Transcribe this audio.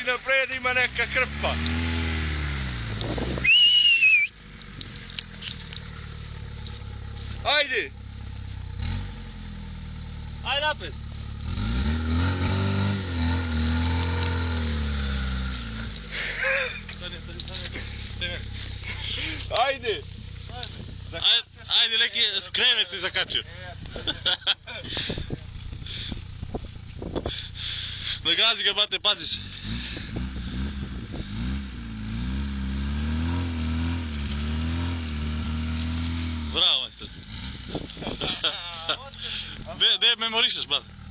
izađi napred, ima neka krpa. Ajde! Ajde napred! Ajde! Ajde neki skrenet si zakačio. Ne gazi ga, bate, paziš. Bravo, majster. Gdje memorišeš, bate?